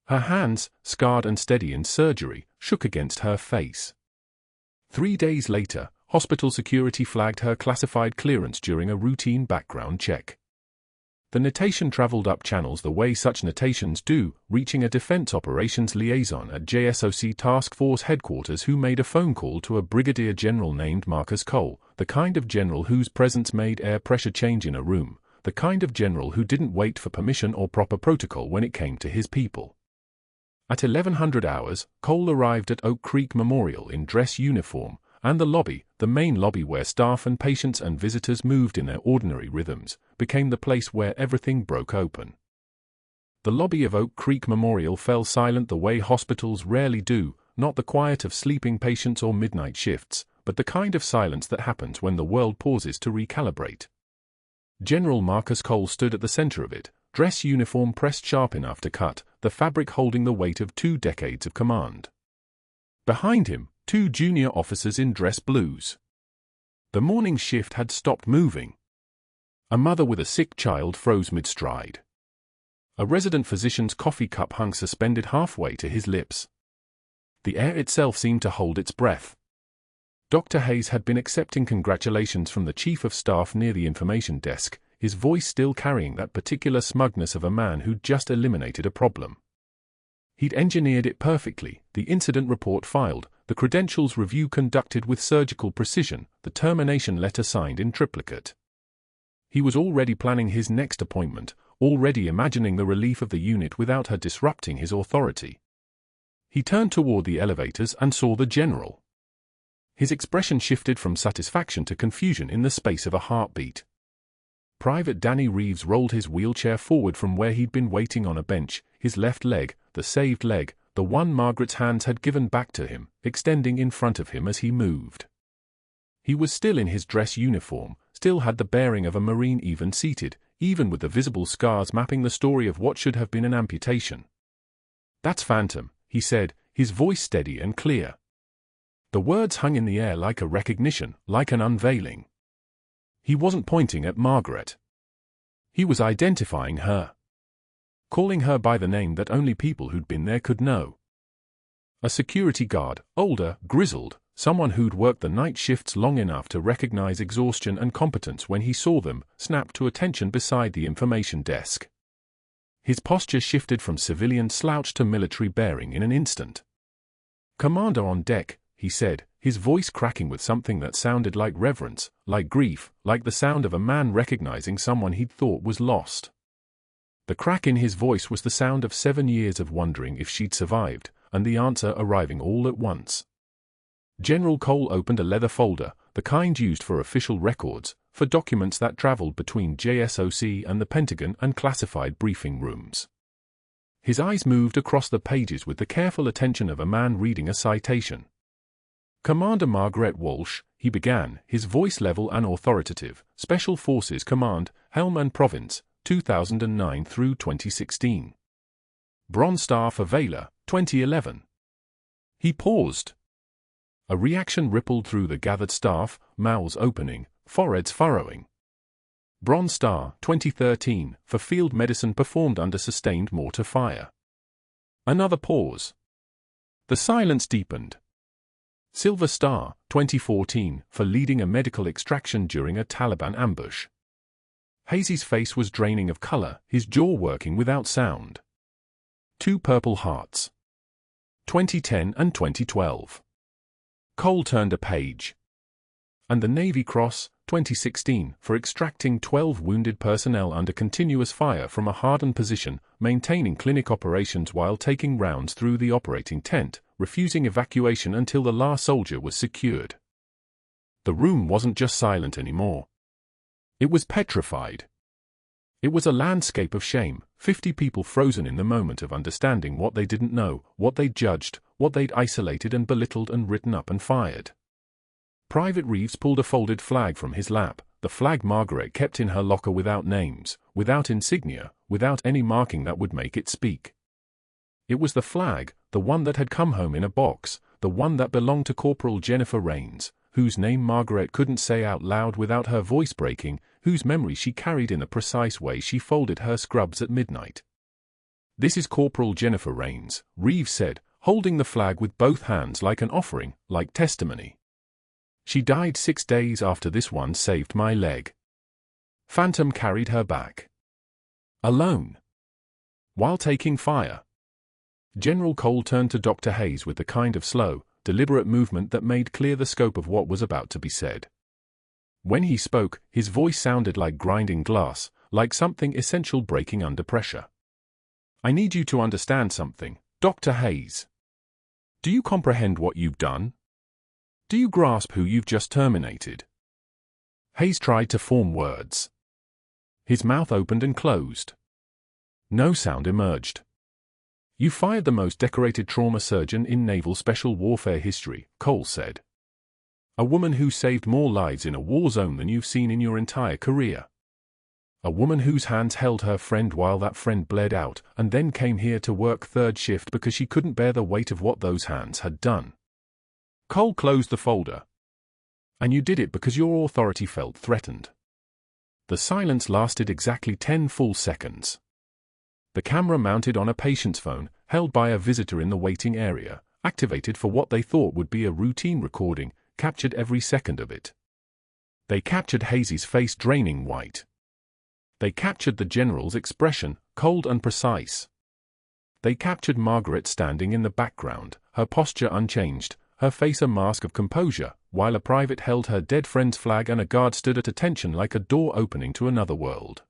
Her hands, scarred and steady in surgery, shook against her face. 3 days later, hospital security flagged her classified clearance during a routine background check. The notation traveled up channels the way such notations do, reaching a defense operations liaison at JSOC Task Force headquarters who made a phone call to a brigadier general named Marcus Cole, the kind of general whose presence made air pressure change in a room, the kind of general who didn't wait for permission or proper protocol when it came to his people. At 1100 hours, Cole arrived at Oak Creek Memorial in dress uniform, and the lobby, the main lobby where staff and patients and visitors moved in their ordinary rhythms, became the place where everything broke open. The lobby of Oak Creek Memorial fell silent the way hospitals rarely do, not the quiet of sleeping patients or midnight shifts, but the kind of silence that happens when the world pauses to recalibrate. General Marcus Cole stood at the center of it, dress uniform pressed sharp enough to cut, the fabric holding the weight of 2 decades of command. Behind him, 2 junior officers in dress blues. The morning shift had stopped moving. A mother with a sick child froze mid-stride. A resident physician's coffee cup hung suspended halfway to his lips. The air itself seemed to hold its breath. Dr. Hayes had been accepting congratulations from the chief of staff near the information desk, his voice still carrying that particular smugness of a man who'd just eliminated a problem. He'd engineered it perfectly, the incident report filed, the credentials review conducted with surgical precision, the termination letter signed in triplicate. He was already planning his next appointment, already imagining the relief of the unit without her disrupting his authority. He turned toward the elevators and saw the general. His expression shifted from satisfaction to confusion in the space of a heartbeat. Private Danny Reeves rolled his wheelchair forward from where he'd been waiting on a bench, his left leg, the saved leg, the one Margaret's hands had given back to him, extending in front of him as he moved. He was still in his dress uniform, still had the bearing of a Marine even seated, even with the visible scars mapping the story of what should have been an amputation. "That's Phantom," he said, his voice steady and clear. The words hung in the air like a recognition, like an unveiling. He wasn't pointing at Margaret. He was identifying her. Calling her by the name that only people who'd been there could know. A security guard, older, grizzled, someone who'd worked the night shifts long enough to recognize exhaustion and competence when he saw them, snapped to attention beside the information desk. His posture shifted from civilian slouch to military bearing in an instant. "Commander on deck," he said, his voice cracking with something that sounded like reverence, like grief, like the sound of a man recognizing someone he'd thought was lost. The crack in his voice was the sound of 7 years of wondering if she'd survived, and the answer arriving all at once. General Cole opened a leather folder, the kind used for official records, for documents that traveled between JSOC and the Pentagon and classified briefing rooms. His eyes moved across the pages with the careful attention of a man reading a citation. "Commander Margaret Walsh," he began, his voice level and authoritative, Special Forces Command, Helmand Province, 2009 through 2016. Bronze Star for Valor, 2011. He paused. A reaction rippled through the gathered staff, mouths opening, foreheads furrowing. Bronze Star, 2013, for field medicine performed under sustained mortar fire. Another pause. The silence deepened. Silver Star, 2014, for leading a medical extraction during a Taliban ambush. Hayes's face was draining of color, his jaw working without sound. 2 Purple Hearts. 2010 and 2012. Cole turned a page. And the Navy Cross, 2016, for extracting 12 wounded personnel under continuous fire from a hardened position, maintaining clinic operations while taking rounds through the operating tent, refusing evacuation until the last soldier was secured. The room wasn't just silent anymore. It was petrified. It was a landscape of shame, 50 people frozen in the moment of understanding what they didn't know, what they'd judged, what they'd isolated and belittled and written up and fired. Private Reeves pulled a folded flag from his lap, the flag Margaret kept in her locker without names, without insignia, without any marking that would make it speak. It was the flag, the one that had come home in a box, the one that belonged to Corporal Jennifer Rains, whose name Margaret couldn't say out loud without her voice breaking, whose memory she carried in the precise way she folded her scrubs at midnight. "This is Corporal Jennifer Rains," Reeves said, holding the flag with both hands like an offering, like testimony. "She died 6 days after this one saved my leg. Phantom carried her back. Alone. While taking fire." General Cole turned to Dr. Hayes with the kind of slow, deliberate movement that made clear the scope of what was about to be said. When he spoke, his voice sounded like grinding glass, like something essential breaking under pressure. "I need you to understand something, Dr. Hayes. Do you comprehend what you've done? Do you grasp who you've just terminated?" Hayes tried to form words. His mouth opened and closed. No sound emerged. "You fired the most decorated trauma surgeon in naval special warfare history," Cole said. "A woman who saved more lives in a war zone than you've seen in your entire career. A woman whose hands held her friend while that friend bled out, and then came here to work third shift because she couldn't bear the weight of what those hands had done." Cole closed the folder. "And you did it because your authority felt threatened." The silence lasted exactly 10 full seconds. The camera mounted on a patient's phone, held by a visitor in the waiting area, activated for what they thought would be a routine recording, captured every second of it. They captured Hayes's face draining white. They captured the general's expression, cold and precise. They captured Margaret standing in the background, her posture unchanged, her face a mask of composure, while a private held her dead friend's flag and a guard stood at attention like a door opening to another world.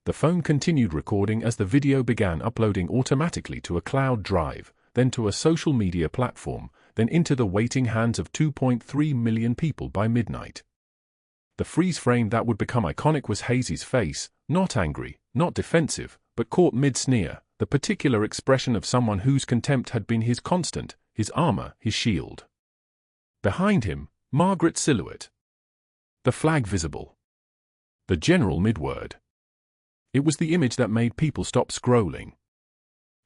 The phone continued recording as the video began uploading automatically to a cloud drive, then to a social media platform, then into the waiting hands of 2.3 million people by midnight. The freeze frame that would become iconic was Hayes's face, not angry, not defensive, but caught mid-sneer, the particular expression of someone whose contempt had been his constant, his armor, his shield. Behind him, Margaret's silhouette. The flag visible. The general mid-word. It was the image that made people stop scrolling.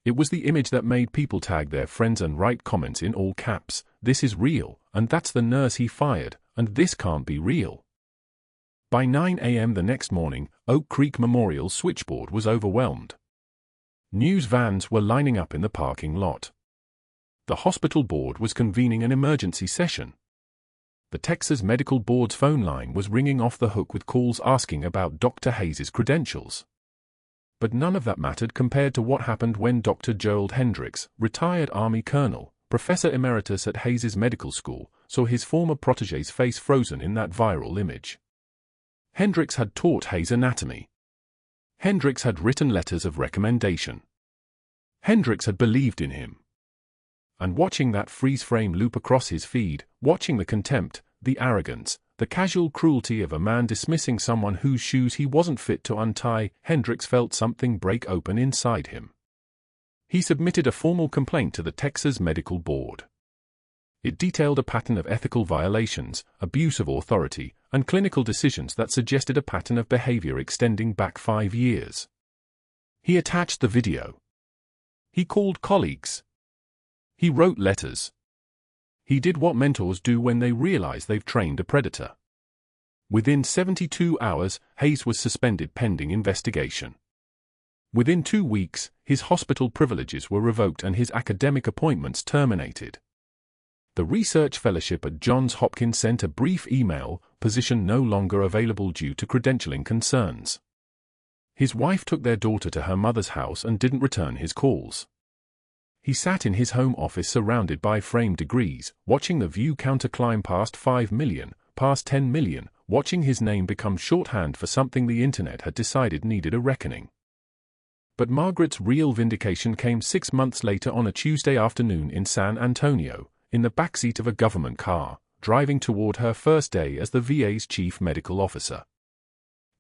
It was the image that made people tag their friends and write comments in all caps, "This is real, and that's the nurse he fired, and this can't be real." By 9 a.m. the next morning, Oak Creek Memorial's switchboard was overwhelmed. News vans were lining up in the parking lot. The hospital board was convening an emergency session. The Texas Medical Board's phone line was ringing off the hook with calls asking about Dr. Hayes's credentials. But none of that mattered compared to what happened when Dr. Gerald Hendricks, retired Army colonel, professor emeritus at Hayes's medical school, saw his former protege's face frozen in that viral image. Hendricks had taught Hayes anatomy. Hendricks had written letters of recommendation. Hendricks had believed in him. And watching that freeze frame loop across his feed, watching the contempt, the arrogance, the casual cruelty of a man dismissing someone whose shoes he wasn't fit to untie, Hendricks felt something break open inside him. He submitted a formal complaint to the Texas Medical Board. It detailed a pattern of ethical violations, abuse of authority, and clinical decisions that suggested a pattern of behavior extending back 5 years. He attached the video. He called colleagues. He wrote letters. He did what mentors do when they realize they've trained a predator. Within 72 hours, Hayes was suspended pending investigation. Within 2 weeks, his hospital privileges were revoked and his academic appointments terminated. The research fellowship at Johns Hopkins sent a brief email, position no longer available due to credentialing concerns. His wife took their daughter to her mother's house and didn't return his calls. He sat in his home office surrounded by framed degrees, watching the view counter climb past 5 million, past 10 million, watching his name become shorthand for something the internet had decided needed a reckoning. But Margaret's real vindication came 6 months later on a Tuesday afternoon in San Antonio, in the backseat of a government car, driving toward her first day as the VA's chief medical officer.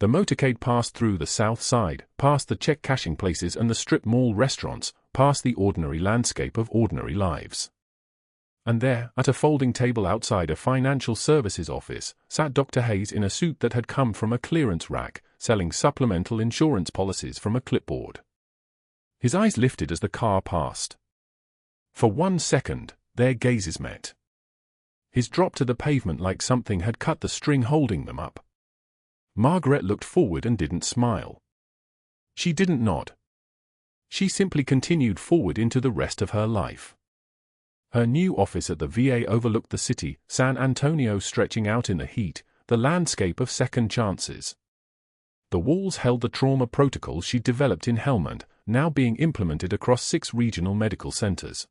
The motorcade passed through the South Side, past the check-cashing places and the strip mall restaurants, past the ordinary landscape of ordinary lives. And there, at a folding table outside a financial services office, sat Dr. Hayes in a suit that had come from a clearance rack, selling supplemental insurance policies from a clipboard. His eyes lifted as the car passed. For 1 second, their gazes met. His dropped to the pavement like something had cut the string holding them up. Margaret looked forward and didn't smile. She didn't nod. She simply continued forward into the rest of her life. Her new office at the VA overlooked the city, San Antonio stretching out in the heat, the landscape of second chances. The walls held the trauma protocols she developed in Helmand, now being implemented across 6 regional medical centers.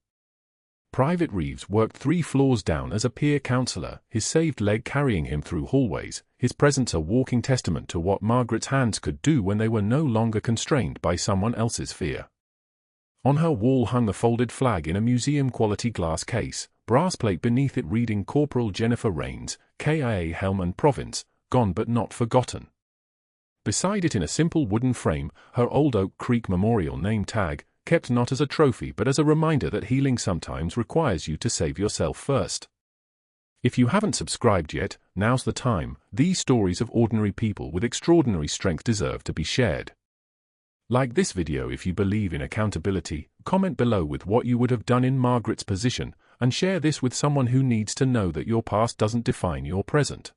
Private Reeves worked 3 floors down as a peer counselor, his saved leg carrying him through hallways, his presence a walking testament to what Margaret's hands could do when they were no longer constrained by someone else's fear. On her wall hung the folded flag in a museum-quality glass case, brass plate beneath it reading Corporal Jennifer Rains, KIA Helmand Province, gone but not forgotten. Beside it in a simple wooden frame, her Old Oak Creek Memorial name tag, kept not as a trophy but as a reminder that healing sometimes requires you to save yourself first. If you haven't subscribed yet, now's the time. These stories of ordinary people with extraordinary strength deserve to be shared. Like this video if you believe in accountability, comment below with what you would have done in Margaret's position, and share this with someone who needs to know that your past doesn't define your present.